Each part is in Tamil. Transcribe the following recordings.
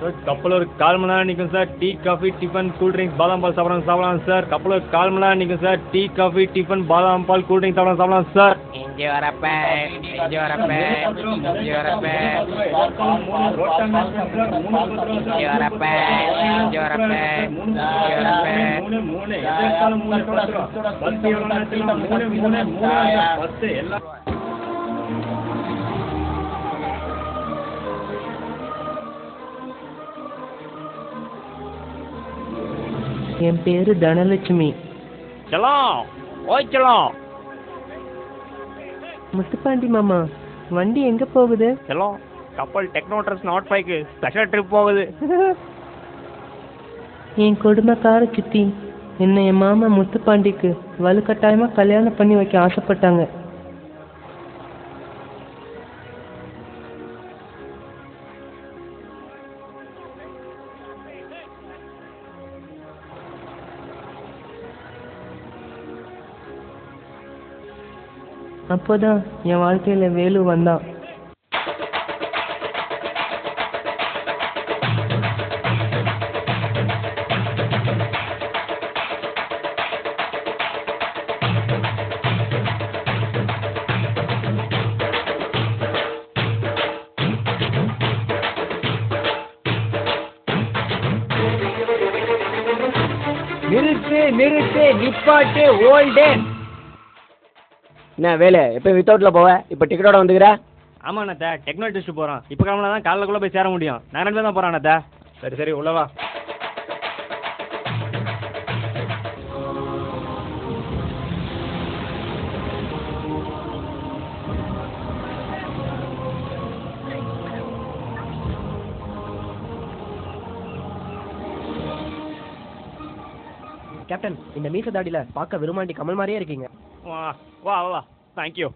சார் கப்பல் ஒரு 1/4 மணி நேரம் நிற்கும் sir. Tea coffee tiffin cool drinks பாதாம் பால் சாப்பிடலாம் சார். கப்பல் ஒரு 1/4 மணி நேரம் நிற்கும் சார். டீ காஃபி டிஃபன் பாதாம் பால் கூல் ட்ரிங்க்ஸ் சாப்பிடலாம் சார். இங்கே வரப்ப என் பேரு தனலட்சுமி. செல்லம் ஓய் செல்லம். முத்துப்பாண்டி மாமா, வண்டி எங்க போகுது? செல்லம் கப்பல் டெக்னோட்ரஸ் நாட் 5க்கு ஸ்பெஷல் ட்ரிப் போகுது. என் கொடுமைக்கார சித்தி என்ன என் மாமா முத்துப்பாண்டிக்கு வலுக்கட்டாயமா கல்யாணம் பண்ணி வைக்க ஆசைப்பட்டாங்க. அப்போதான் என் வாழ்க்கையில வேலு வந்தான். நிறுத்து நிப்பாட்டு ஓல்டே. என்ன வேலை எப்போ வித்தவுட்ல போவ, இப்போ டிக்கெட்டோட வந்துக்கிற? ஆமா அண்ணா, டெக்னோ டெஸ்ட் போகிறோம். இப்போ கிளம்புனா தான் காலைக்குள்ளே போய் சேர முடியும். நான் 2 பேர் தான் போகிறேன் அண்ணா. சரி சரி உள்ளவா. கேப்டன், இந்த மீச தாடியில பார்க்க விரும்மாண்டி கமல் மாதிரியே இருக்கீங்க. வா வா வா தேங்க்யூ.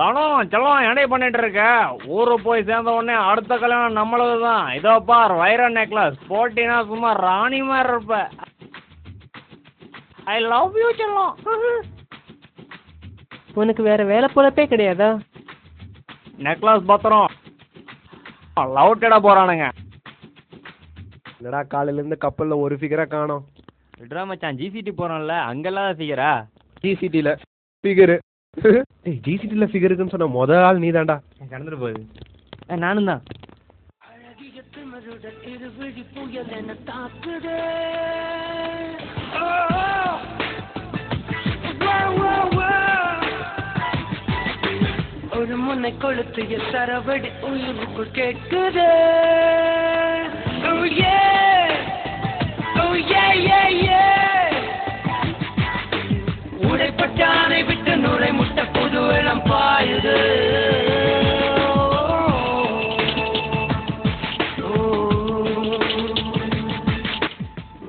தனம் செல்லம் என்னை பண்ணிட்டு இருக்க? ஊருக்கு போய் சேர்ந்த உடனே அடுத்த கல்யாணம் நம்மளது தான். இதோ பார் வைர நெக்லஸ் போட்டினா சும்மா ராணி மாதிரி இருப்ப. ஐ லவ் யூ செல்லம். உனக்கு வேற வேலை பொழப்பே கிடையாதா? நெக்லஸ் பத்திரம் லவுட்டடா போறானுங்க. என்னடா காலையிலேருந்து கப்பலில் ஒரு ஃபிகராக காணோம். விட்ரா மச்சான், ஜிசிடி போகிறோம்ல அங்கெல்லாம் ஃபிகரா? ஜிசிடியில் ஃபிகரு. ஜிசிடியில் ஃபிகர் இருக்குன்னு சொன்ன முதல் ஆள் நீ தான்டா. கடந்துட்டு போகுது. நானும் தான். ஒரு முன்னை கொளுத்திய சரவடி உயிருக்குள் கேட்குது. உடைப்பட்டானை விட்டு நுரை முட்டை புது வெள்ளம் பாயுது.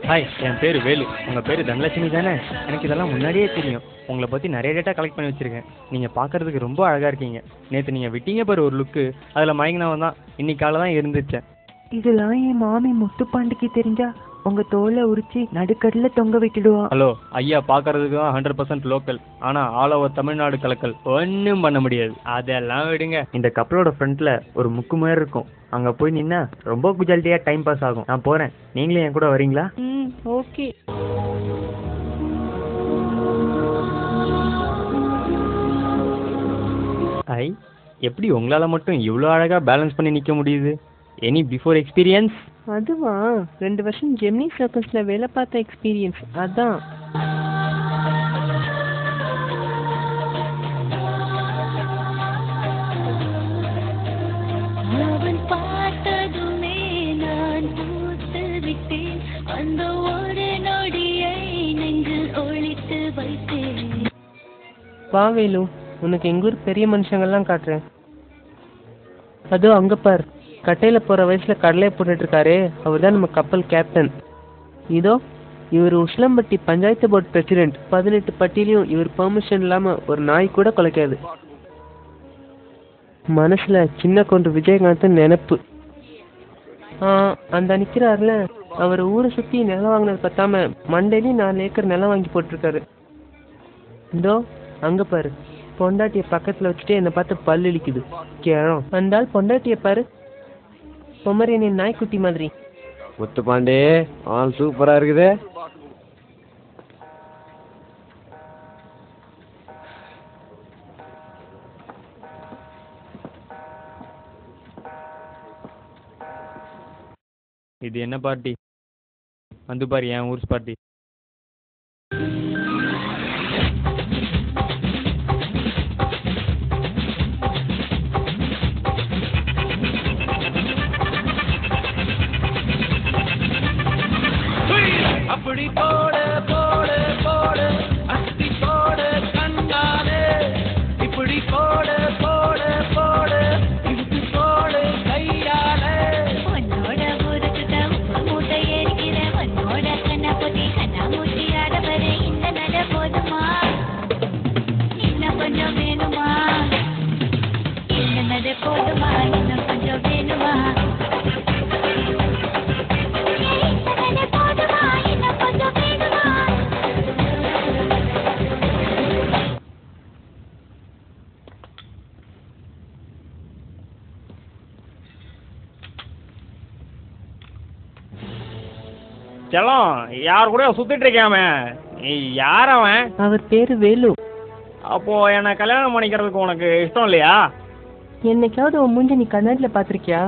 ஹாய், என் பேர் வேலு. உங்கள் பேர் தனலட்சுமி தானே? எனக்கு இதெல்லாம் முன்னாடியே தெரியும். உங்களை பற்றி நிறைய டேட்டா கலெக்ட் பண்ணி வச்சுருக்கேன். நீங்கள் பார்க்குறதுக்கு ரொம்ப அழகாக இருக்கீங்க. நேற்று நீங்கள் விட்டீங்க பாரு ஒரு லுக்கு, அதில் மயங்கினவன் தான் இன்னைக்கு காலை தான் இருந்துச்சேன். இதெல்லாம் என் மாமி முத்துப்பாண்டிக்கு தெரிஞ்சா உங்க தோலை உரிச்சு நடுக்கடல தொங்க விட்டுடுவா. ஹலோ ஐயா, பார்க்கறதுக்கு தான் 100% லோக்கல். ஆனால் ஆல் ஓவர் தமிழ்நாடு கலக்கல் ஒன்றும் பண்ண முடியாது. அதெல்லாம் விடுங்க. இந்த கப்பலோட ஃப்ரண்ட்டில் ஒரு முக்கு மாதிரி இருக்கும். அங்கே போய் நின்னா ரொம்ப குஜாலிட்டியாக டைம் பாஸ் ஆகும். நான் போகிறேன், நீங்களும் என் கூட வரீங்களா? ஓகே. ஐ, எப்படி உங்களால் மட்டும் இவ்வளோ அழகாக பேலன்ஸ் பண்ணி நிற்க முடியுது? Any before experience? அதுவா, 2 வருஷம் ஜெமினி சர்க்கஸ்ல வேலை பார்த்த எக்ஸ்பீரியன்ஸ். அதான். அவன் பார்த்ததுமே நான் பூத்து விட்டேன். அந்த ஒரு நொடியை நெஞ்சில் ஒளித்து வைத்தேன். வா வேலு, உனக்கு எங்கூர் பெரிய மனுஷங்கள்லாம் காட்டுறேன். அதோ அங்க பார், கட்டையில போற வயசுல கடலையை போட்டுட்டு இருக்காரே, அவர் தான் நம்ம கப்பல் கேப்டன். இதோ இவர் உஷ்லம்பட்டி பஞ்சாயத்து போர்டு பிரசிடென்ட். 18 பட்டியிலையும் இவர் பெர்மிஷன் இல்லாம ஒரு நாய் கூட குலைக்காது. மனசுல சின்ன கொண்டு விஜயகாந்த் நினைப்பு. அந்த நிக்கிறாருல, அவர் ஊரை சுத்தி நிலம் வாங்கினது பத்தாம மண்டையிலையும் 4 ஏக்கர் நிலம் வாங்கி போட்டிருக்காரு. இதோ அங்க பாரு, பொண்டாட்டிய பக்கத்துல வச்சுட்டு என்னை பார்த்து பல்லு இழிக்குது. கேளம். அந்த ஆள் பொண்டாட்டிய பாரு, பொமரேனியன் நாய்க்குட்டி மாதிரி. முத்து பாண்டே ஆள் சூப்பரா இருக்குது. இது என்ன பார்ட்டி? வந்து பாரு என் ஊர்ஸ் பார்ட்டி. அப்படி போடு போடு போடு அத்தி போடு கண்ணாலே, இப்படி போடு போடு போடு இழுத்து போடு கையாலே. உன்னோட ஊருக்கு உப்பு மூட்டை ஏறிக்கிற உன்னோட கண்ணா பொத்தி கண்ணா மூட்டி ஆடவர இந்த நட போதுமா, இன்னும் கொஞ்சம் வேணுமா, இந்த நட போதுமா, இன்னும் கொஞ்சம் வேணுமா, செல்லம் யார் கூட சுத்திட்டு இருக்காம யார் அவன்? அவர் பேரு வேலு. அப்போ என்ன கல்யாணம் பண்ணிக்கிறதுக்கு உனக்கு இஷ்டம் இல்லையா? என்னைக்காவது உன் மூஞ்ச நீ கண்ணாடில பாத்திருக்கியா?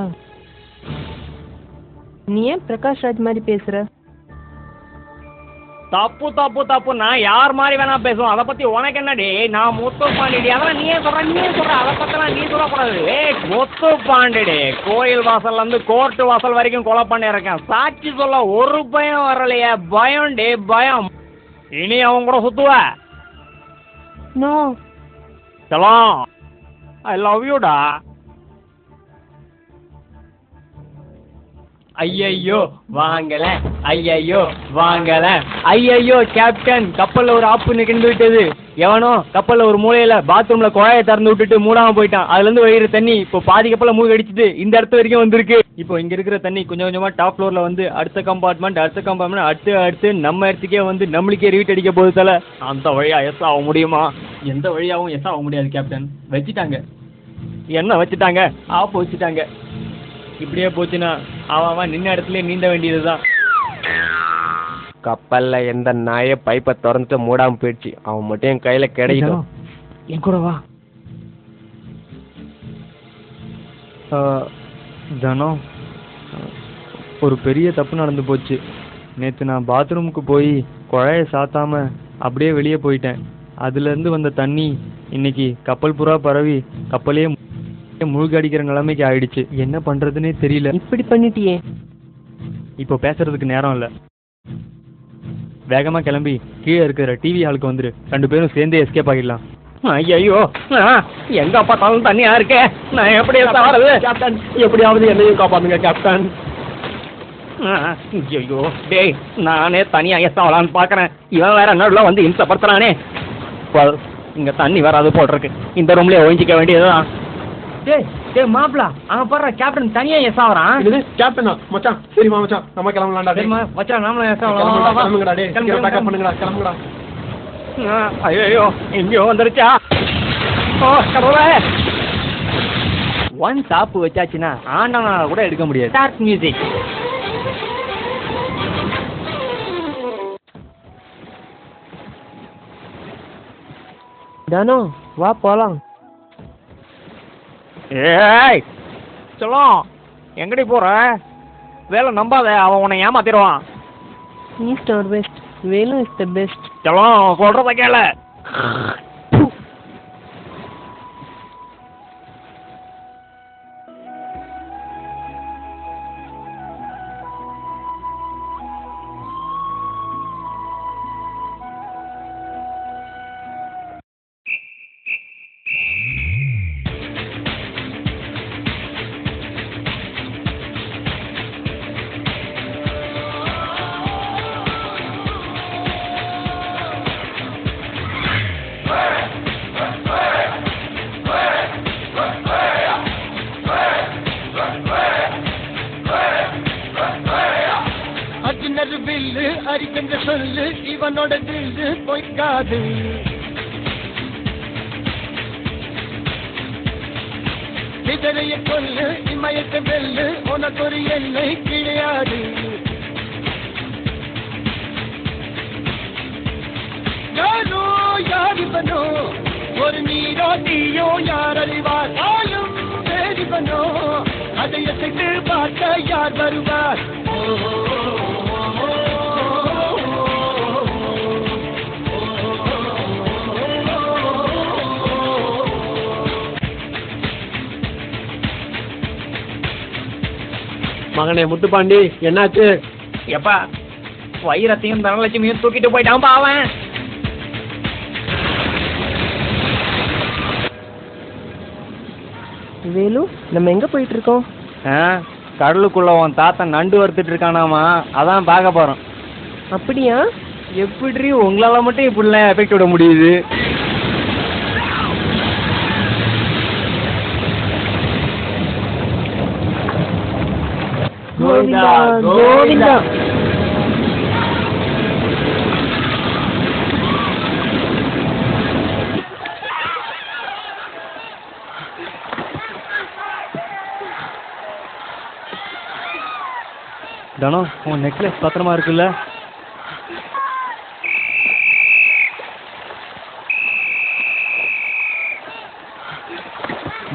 நீ ஏன் பிரகாஷ் ராஜ் மாதிரி பேசுற? தப்பு தப்பு தப்பு. நான் யார் மாதிரி வேணா பேசுவோம், அதை பத்தி உனக்கு என்னடி? நான் முத்து பாண்டிடி. அதெல்லாம் நீயே சொல்ற அதை பத்தலாம் நீ சொல்லக்கூடாது. முத்து பாண்டிடி கோயில் வாசல்ல இருந்து கோர்ட்டு வாசல் வரைக்கும் கொலை பண்ணிருக்கேன். சாட்சி சொல்ல ஒரு பயம் வரலையே. பயம் டே பயம். இனி அவன் கூட சுத்துவ? நோ. செல்லம் ஐ லவ் யூடா. ஐயையோ வாங்கல, ஐயையோ வாங்கல, ஐயையோ கேப்டன் கப்பல்ல ஒரு ஆப்பு நின்று விட்டது. எவனோ கப்பல்ல ஒரு மூலையில பாத்ரூம்ல குழாயை திறந்து விட்டுட்டு மூடாம போயிட்டான். அதுல இருந்து வழிகிற தண்ணி இப்போ பாதி கப்பல மூழ்கி அடிச்சுட்டு இந்த இடத்து வரைக்கும் வந்திருக்கு. இப்போ இங்க இருக்கிற தண்ணி கொஞ்சம் கொஞ்சமா டாப் ஃப்ளோர்ல வந்து அடுத்த கம்பார்ட்மெண்ட் அடுத்து நம்ம இடத்துக்கே வந்து நம்மளுக்கே ரீட் அடிக்க போகுது. தல அந்த வழியா எஸ் ஆக முடியுமா? எந்த வழியாவும் எஸ் ஆக முடியாது கேப்டன். வச்சுட்டாங்க. என்ன வச்சுட்டாங்க? ஆப்பு வச்சுட்டாங்க. இப்படியே போச்சுன்னா அவன் நின்ன இடத்துல நீந்த வேண்டியதுதான். கப்பல்ல எந்த நாய பைப்பை திறந்து மூடாம போயிடுச்சு. அவன் மட்டும் என் கையில கிடைக்கும். என் கூட வா. தனம், ஒரு பெரிய தப்பு நடந்து போச்சு. நேற்று நான் பாத்ரூமுக்கு போய் குழாயை சாத்தாம அப்படியே வெளியே போயிட்டேன். அதுலேருந்து வந்த தண்ணி இன்னைக்கு கப்பல் புறா பரவி கப்பலே மூழ்கி அடிக்கிற நிலைமைக்கு ஆயிடுச்சு. என்ன பண்றதுன்னே தெரியல. இப்படி பண்ணிட்டியே. இப்போ பேசுறதுக்கு நேரம் இல்லை. வேகமா கிளம்பி கீழே இருக்கிற டிவி ஹாலுக்கு வந்துரு. 2 பேரும் சேர்ந்தே எஸ்கேப் ஆகிடலாம். ஐயோ எங்க பார்த்தாலும் தண்ணியா இருக்கே. நான் எப்படி சாவது? கேப்டன் எப்படியாவது என்னையும் காப்பாத்துங்க கேப்டன். ஐயோ டேய், நானே தனியா எஸ்ஆவலான்னு பாக்குறேன். இவன் வேற நடுவில் வந்து இம்சப்படுத்துறானே. இங்க தண்ணி வராது போல் இருக்கு. இந்த ரூம்லயே ஒழிஞ்சிக்க வேண்டியதுதான். டேய் டேய் மாப்ள, அவன் பாரு கேப்டன் தனியா எஸ் ஆவறான். இது கேப்டனா மச்சான்? சரிமா மச்சான், நம்ம கிளம்பலாம்டா. சரிமா மச்சான், நாமளே எஸ் ஆவலாம். கிளம்புங்கடா டேய், சீக்கிரம் பேக்கப் பண்ணுங்கடா, கிளம்புங்கடா. ஐயோ எங்கயோ வந்துருச்சா? ஓ கடவுளே. ஒன் சாப்பு வச்சாச்சுன்னா ஆண்டவனால கூட எடுக்க முடியாது. Start music. தானோ வா போலாம். ஏய் சொல்லும், எங்கடி போற? வேலை நம்பாத, அவன் உன்னை ஏமாத்திடுவான். East or west, Velu is the best. சொல்லும் சொல்றத கேள. வில்லு அரிக்கங்க சொல்லு, இவனோட தில்லு பொய்க்காது. இதழைய கொல்லு இமயத்தை வெல்லு உனக்கு ஒரு எல்லை கிடையாது யாரோ யாரிவனோ ஒரு நீரோ நீயோ யார் அறிவார் ஆளும் வேறிவனோ அதை எசைத்து பார்க்க யார் வருவார் மகனே முத்துப்பாண்டி என்னாச்சு? எப்பா வைரத்தையும் தனலட்சுமியும் தூக்கிட்டு போயிட்டான் அவன். வேலு, நம்ம எங்க போயிட்டு இருக்கோம்? கடலுக்குள்ள உன் தாத்தன் நண்டு வறுத்துட்டு இருக்கானாமா, அதான் பார்க்க போறோம். அப்படியா? எப்படி உங்களால மட்டும் இப்படிலாம் எஃபெக்ட் விட முடியுது? கோவிந்தா கோவிந்தா. தனம், உன் நெக்லஸ் பத்திரமா இருக்குல்ல?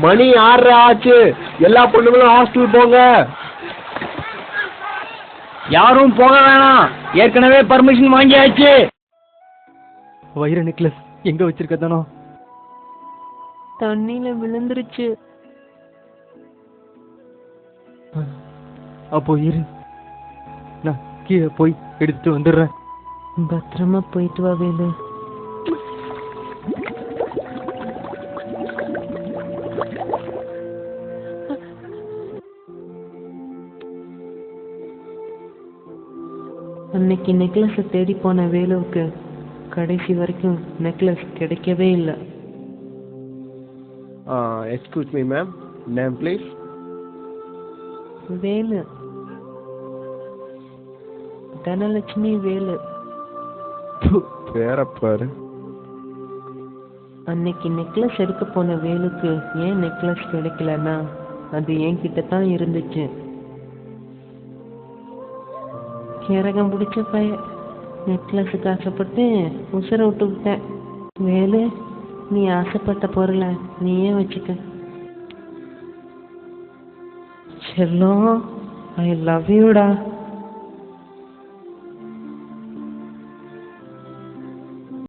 மணி 6:30 ஆச்சு. எல்லா பொண்ணுங்களும் ஹாஸ்டல் போங்க. யாரும் போக வேணாம், ஏற்கனவே பர்மிஷன் வாங்கியாச்சு. வைர நெக்லஸ் எங்க வச்சிருக்க தனம்? தண்ணியில விழுந்துருச்சு. அப்போ இரு, நான் கீழே போய் எடுத்துட்டு வந்துடுறேன். பத்திரமா போயிட்டு வா வேலு. அன்னைக்கு நெக்லஸை தேடி போன வேலுவுக்கு கடைசி வரைக்கும் நெக்லஸ் கிடைக்கவே இல்லை. Excuse me ma'am, name please. Velu, Dhanalakshmi Velu. பேர பாரு. அன்னைக்கு நெக்லஸ் எடுக்க போன வேலுக்கு ஏன் நெக்லஸ் கிடைக்கலன்னா அது என்கிட்ட தான் இருந்துச்சு. இறகம் பிடிச்ச பையன், நெக்லஸுக்கு ஆசைப்பட்டு உசுரை விட்டு விட்டேன். வேலு, நீ ஆசைப்பட்ட பொருளை நீயே வச்சுக்க. செல்லம், ஐ லவ் யூடா.